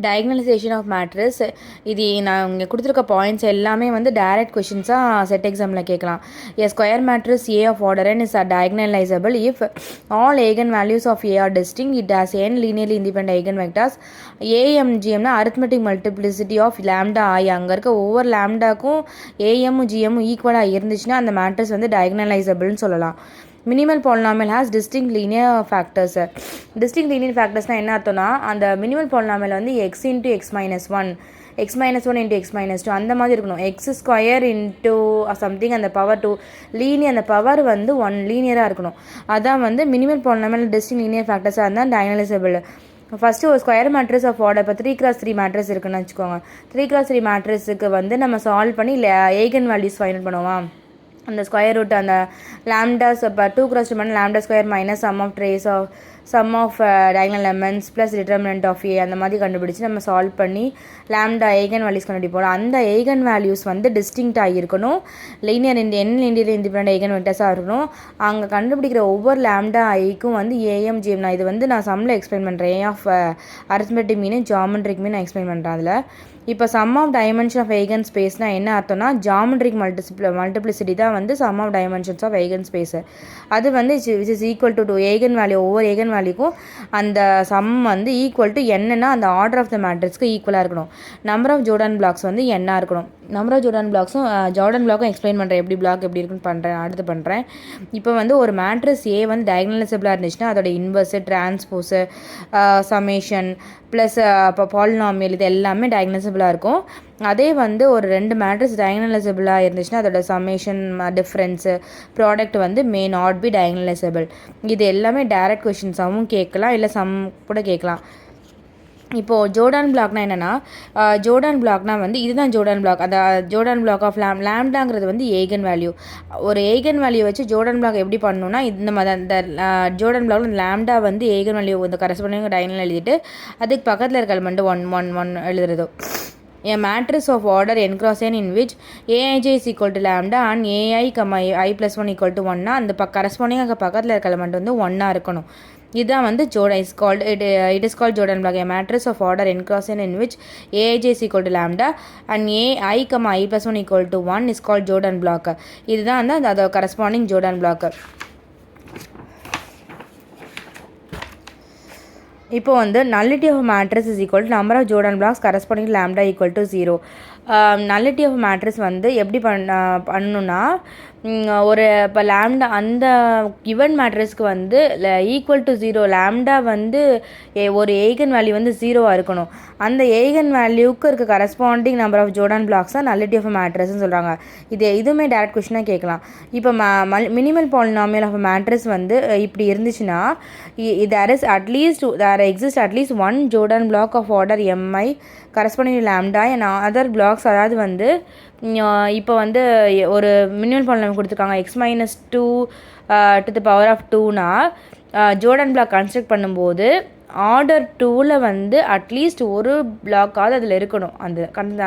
Diagonalisation of matrix. இது நான் இங்கே கொடுத்துருக்க பாயிண்ட்ஸ் எல்லாமே வந்து டைரக்ட் கொஷின்ஸாக செட் எக்ஸாமில் கேட்கலாம். A square matrix A of order n is diagonalizable if all eigenvalues of A are distinct. It has n linearly independent eigenvectors. AMGMனா arithmetic multiplicity of lambda I. அங்கே இருக்க ஒவ்வொரு லேம்டாக்கும் ஏஎம்மும் ஜிஎம்மும் ஈக்குவலாக இருந்துச்சுன்னா அந்த மேட்ரிக்ஸ் வந்து டயக்னலைசபிள்னு சொல்லலாம். Minimal polynomial has distinct linear factors. Distinct linear ஃபேக்டர்ஸ்னால் என்ன அர்த்தம்னா, அந்த மினிமல் பாலினாமியல் வந்து x into x minus one, x minus one into x minus two அந்த மாதிரி இருக்கணும். எக்ஸ் ஸ்கொயர் இன்ட்டு சம்திங் அந்த பவர் டூ லீனியர், அந்த பவர் வந்து ஒன் லீனியராக இருக்கணும். அதான் வந்து மினிமல் பாலினாமியல் டிஸ்டிங்க் லீனியர் ஃபேக்டர்ஸாக இருந்தால் டயக்னலைசபிள். ஃபஸ்ட்டு ஒரு ஸ்கொயர் மேட்ரிக்ஸ் ஆஃப் ஆர்டர் இப்போ 3x3 மேட்ரிக்ஸ் இருக்குன்னு வச்சுக்கோங்க. 3x3 மேட்ரிக்ஸுக்கு வந்து நம்ம சால்வ் பண்ணி ஏகன் வேல்யூஸ் ஃபைண்ட் பண்ணுவோம். அந்த ஸ்கொயர் ரூட் அந்த லேம்டாஸ் இப்போ 2x2 பண்ண lambda square minus sum of diagonal elements plus determinant of A அந்த மாதிரி கண்டுபிடிச்சி நம்ம சால்வ் பண்ணி லேம்டா ஏகன் வேல்யூஸ் கண்டுபிடிப்போம். அந்த ஏகன் வேல்யூஸ் வந்து டிஸ்டிங்க்டாக இருக்கணும், லீனியர் இண்டிபெண்டன்ட் ஏகன் வெக்டர்ஸாக இருக்கணும். அங்கே கண்டுபிடிக்கிற ஒவ்வொரு லேம்டா ஐக்கும் வந்து ஏஎம்ஜிஎம் நான் இது வந்து நான் சம்மில் எக்ஸ்பிளைன் பண்ணுறேன். A of arithmetic mean geometric mean நான் எக்ஸ்பிளைன் பண்ணுறேன். அதில் இப்போ sum of dimension of eigen ஸ்பேஸ்னால் என்ன அர்த்தம்னா, ஜாமெட்ரிக் மல்டிப்ளிசிட்டி தான் வந்து sum of dimensions of eigen space. அது வந்து which is equal to eigen value, ஒவ்வொரு ஏகன் வேல்யூக்கும் அந்த சம் வந்து ஈக்குவல் டு என்னன்னா அந்த ஆர்டர் ஆஃப் த மேட்ரிக்ஸ்க்கு ஈக்குவலாக இருக்கணும். நம்பர் ஆஃப் ஜோர்டன் பிளாக்ஸ் வந்து என்ன இருக்கணும். நம்பர் ஆஃப் ஜோர்டன் பிளாக்கும் எக்ஸ்பிளைன் பண்ணுறேன், எப்படி பிளாக் எப்படி இருக்குன்னு அடுத்து பண்ணுறேன். இப்போ வந்து ஒரு மேட்ரிக்ஸ் ஏ வந்து டயகனலைசபிளாக இருந்துச்சுன்னா அதோட இன்வர்ஸு, டிரான்ஸ்போஸு, சமேஷன் ப்ளஸ் இப்போ பாலினாமியல் இது எல்லாமே டயகனலைசபிளாக இருக்கும். அதே வந்து ஒரு ரெண்டு மேட்ரிக்ஸ் டயகனலைசபிளாக இருந்துச்சுன்னா அதோட சமேஷன், டிஃப்ரென்ஸு, ப்ராடக்ட் வந்து மே நாட் பி டயகனலைசபிள். இது எல்லாமே டைரக்ட் கொஷின்ஸாகவும் கேட்கலாம், இல்லை சம் கூட கேட்கலாம். இப்போது ஜோர்டான் பிளாக்னா என்னென்னா, ஜோர்டான் பிளாக்னா வந்து இதுதான் ஜோர்டான் பிளாக். அந்த ஜோர்டான் பிளாக் ஆஃப் லேம்டாங்கிறது வந்து ஏகன் வேல்யூ. ஒரு ஏகன் வேல்யூ வச்சு ஜோர்டான் பிளாக் எப்படி பண்ணணும்னா, இந்த மாதிரி அந்த ஜோர்டான் பிளாக்ல லேம்டா வந்து ஏகன் வேல்யூ இந்த கரஸ்பாண்டிங் டைனில் எழுதிட்டு அதுக்கு பக்கத்தில் இருக்க element 1 1 1 எழுதுறதோ. A matrix of order n cross n in which aij is equal to lambda and ai, i plus 1 equal to 1 அந்த கரஸ்பாண்டிங் அங்கே பக்கத்தில் இருக்க எலிமெண்ட் வந்து 1 இருக்கணும். இதுதான் வந்து it is called Jordan block. A matrix of order n cross n in which aij is equal to lambda and ai, i plus 1 equal to 1 is called Jordan block. இதுதான் வந்து அதோட கரஸ்பாண்டிங் Jordan block. இப்போ வந்து nullity of matrix is equal to number of Jordan blocks corresponding to lambda equal to 0. nullity of matrix வந்து எப்படி பண்ணணுன்னா, ஒரு இப்போ லேம்டா அந்த கிவன் மேட்ரிக்ஸ்க்கு வந்து ஈக்குவல் டு 0 லேம்டா வந்து ஒரு ஏகன் வேல்யூ வந்து 0வாக இருக்கணும். அந்த ஏகன் வேல்யூக்கு இருக்க corresponding number of Jordan blocks தான் நல்லிட்டி ஆஃப் மேட்ரிக்ஸ்னு சொல்கிறாங்க. இதுவுமே டேரக்ட் கொஸ்டினாக கேட்கலாம். இப்போ மினிமல் பாலினாமியல் ஆஃப் மேட்ரிக்ஸ் வந்து இப்படி இருந்துச்சுன்னா there exists at least one Jordan block of order mi corresponding to lambda and other blocks. அதாவது வந்து இப்போ வந்து ஒரு மினிமல் பாலினாமியல் கொடுத்துருக்காங்க x minus 2 to the power of 2னா ஜோர்டன் பிளாக் கன்ஸ்ட்ரக்ட் பண்ணும்போது ஆர்டர் 2ல் வந்து அட்லீஸ்ட் ஒரு பிளாக்காவது அதில் இருக்கணும்.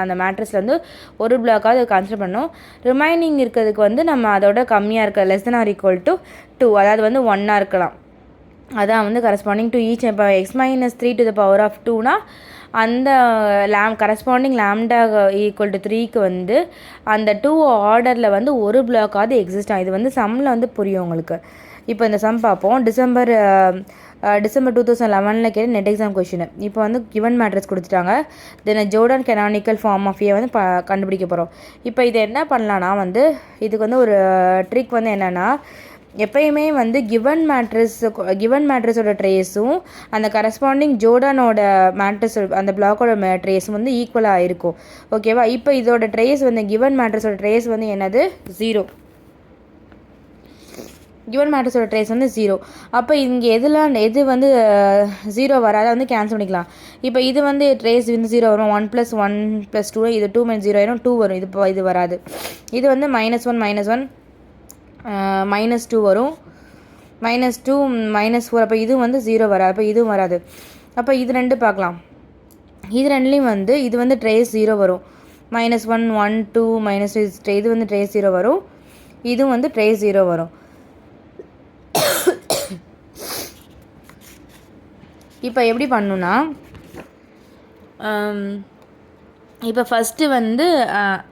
அந்த மேட்ரிக்ஸில் வந்து ஒரு பிளாக்காவது கன்சிடர் பண்ணணும். ரிமைனிங் இருக்கிறதுக்கு வந்து நம்ம அதோட கம்மியாக இருக்க less than or equal to 2, அதாவது வந்து 1 இருக்கலாம். அதான் வந்து கரஸ்பாண்டிங் டு ஈச். இப்போ x minus 3 to the power of 2னா அந்த கரஸ்பாண்டிங் லேம்டா ஈக்குவல் டு 3க்கு வந்து அந்த 2 ஆர்டரில் வந்து ஒரு பிளாக்காவது எக்ஸிஸ்ட் ஆகும். இது வந்து சம்மில் வந்து புரியும் உங்களுக்கு. இப்போ இந்த சம் பார்ப்போம். டிசம்பர் 2011 கேட்டு நெட் எக்ஸாம் கொஷின். இப்போ வந்து கிவன் மேட்ரிக்ஸ் கொடுத்துட்டாங்க. தென் ஜோர்டன் கெனானிக்கல் ஃபார்ம் ஆஃப் ஏ வந்து கண்டுபிடிக்க போகிறோம். இப்போ இது என்ன பண்ணலான்னா வந்து இதுக்கு வந்து ஒரு ட்ரிக் வந்து என்னென்னா, எப்பயுமே வந்து கிவன் மேட்ரிக்ஸோட ட்ரேஸும் அந்த கரஸ்பாண்டிங் ஜோர்டானோட மேட்ரிக்ஸ் அந்த பிளாக்கோட ட்ரேஸும் வந்து ஈக்குவலாக இருக்கும். ஓகேவா? இப்போ இதோட ட்ரேஸ் வந்து கிவன் மேட்ரிக்ஸோட ட்ரேஸ் வந்து என்னது 0. கிவன் மேட்ரிக்ஸோட ட்ரேஸ் வந்து 0. அப்போ இங்கே எது வந்து 0 வராத வந்து கேன்சல் பண்ணிக்கலாம். இப்போ இது வந்து ட்ரேஸ் வந்து 0 வரும். 1 + 1 + 2 இது 2 - 0 ஆயிரும், 2 வரும். இது வராது. இது வந்து -1 -2 வரும், -2 -4. அப்போ இது வந்து 0 வராது. அப்போ இதுவும் வராது. அப்போ இது ரெண்டு பார்க்கலாம். இது ரெண்டுலேயும் வந்து இது வந்து ட்ரேஸ் 0 வரும். -1 1 2 -2 இது வந்து ட்ரேஸ் 0 வரும். இதுவும் வந்து ட்ரேஸ் 0 வரும். இப்போ எப்படி பண்ணணுன்னா, இப்போ ஃபஸ்ட்டு வந்து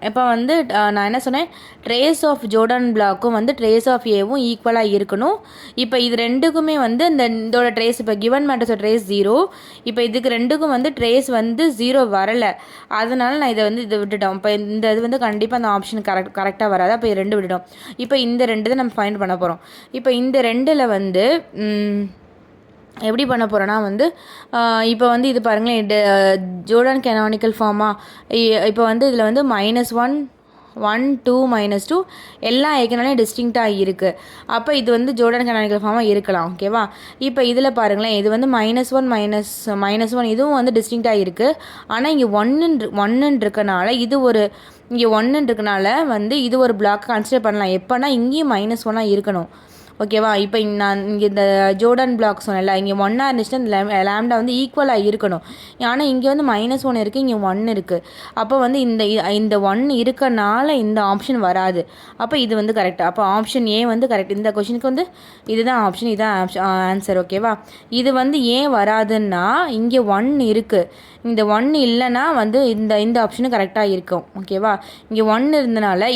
இப்போ வந்து நான் என்ன சொன்னேன், ட்ரேஸ் ஆஃப் ஜோர்டன் பிளாக்கும் வந்து ட்ரேஸ் ஆஃப் ஏவும் ஈக்குவலாக இருக்கணும். இப்போ இது ரெண்டுக்குமே வந்து இதோட ட்ரேஸ், இப்போ கிவன் மேட்டர்ஸோட ட்ரேஸ் 0, இப்போ இதுக்கு ரெண்டுக்கும் வந்து ட்ரேஸ் வந்து 0 வரலை. அதனால நான் இதை விட்டுட்டோம். இப்போ இந்த இது வந்து கண்டிப்பாக அந்த ஆப்ஷன் கரெக்டாக வராது. அப்போ இது 2 விட்டுட்டோம். இப்போ இந்த 2 தான் நம்ம ஃபைண்ட் பண்ண போகிறோம். இப்போ இந்த 2ல் வந்து எப்படி பண்ண போகிறோன்னா வந்து இப்போ வந்து இது பாருங்களேன், இது ஜோர்டன் கேனானிக்கல் ஃபார்மாக இப்போ வந்து இதில் வந்து -1 1 2 -2 எல்லா ஏகனாலையும் டிஸ்டிங்க்டாக இருக்குது. அப்போ இது வந்து ஜோர்டன் கேனானிக்கல் ஃபார்மாக இருக்கலாம். ஓகேவா? இப்போ இதில் பாருங்களேன், இது வந்து -1 -1 இதுவும் வந்து டிஸ்டிங்க்டாக இருக்குது. ஆனால் இங்கே ஒன்றுன்னு இருக்கனால இது ஒரு இங்கே 1 இருக்கனால வந்து இது ஒரு பிளாக் கன்சிடர் பண்ணலாம். எப்போனா இங்கேயும் -1 இருக்கணும். ஓகேவா? இப்போ நான் இங்கே இந்த ஜோர்டன் பிளாக் சொன்னேன்ல, இங்கே 1 இருந்துச்சுன்னா இந்த லேம்டா வந்து ஈக்குவலாக இருக்கணும். ஆனால் இங்கே வந்து -1 இருக்குது, இங்கே 1 இருக்குது. அப்போ வந்து இந்த 1 இருக்கனால இந்த ஆப்ஷன் வராது. அப்போ இது வந்து கரெக்டாக, அப்போ ஆப்ஷன் ஏ வந்து கரெக்ட். இந்த கொஷினுக்கு வந்து இதுதான் ஆப்ஷன், இதுதான் ஆன்சர். ஓகேவா? இது வந்து ஏன் வராதுன்னா இங்கே 1 இருக்குது. இந்த 1 இல்லைன்னா வந்து இந்த ஆப்ஷனும் கரெக்டாக இருக்கும். ஓகேவா? இங்கே 1 இருந்தனால